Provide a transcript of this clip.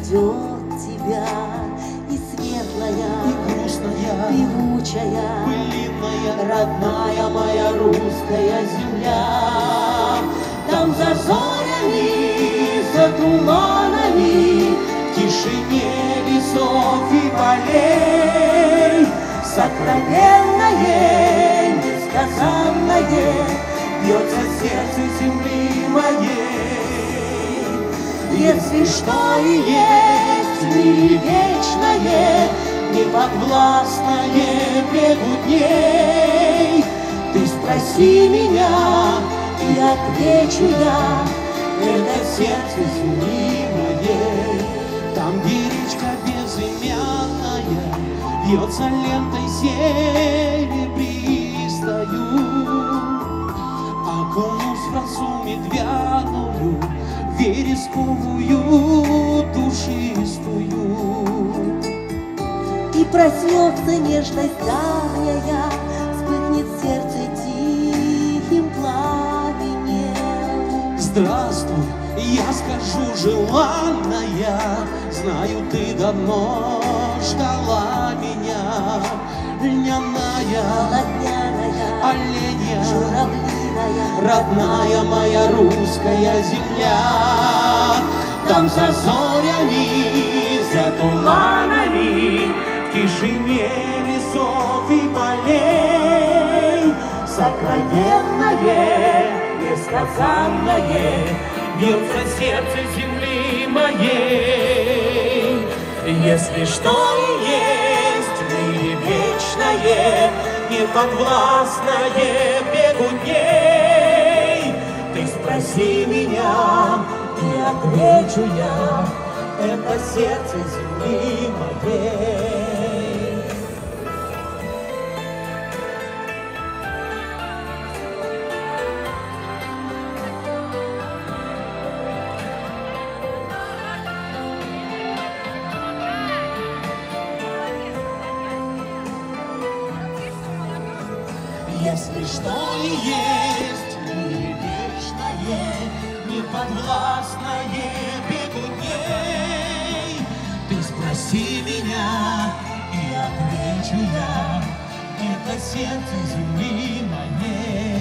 ждет тебя, и светлая, и грустная, певучая, былинная, родная моя русская земля. Там за зорями, за туманами, в тишине лесов и полей, сокровенное, несказанное бьется сердце земли моей. Если что и есть в мире вечное, неподвластное бегу дней, ты спроси меня, и отвечу я, это сердце земли моей. Там, где речка безымянная вьется лентой серебристою, окунусь в росу медвяную, вересковую, душистую. и проснется нежность давняя, вспыхнет сердце тихим пламенем. Здравствуй, я скажу, желанная, знаю, ты давно ждала меня. Льняная, Полотняная, оленья, журавлиная, родная моя русская земля. Там за зорями, за туманами, в тишине лесов и полей, сокровенное, несказанное бьется сердце земли моей. Если что и есть в мире вечное, неподвластное бегу дней, ты спроси меня, и отвечу я, это сердце земли моей. Если что и есть в мире вечное, неподвластное бегу дней, ты спроси меня, и отвечу я, это сердце земли моей.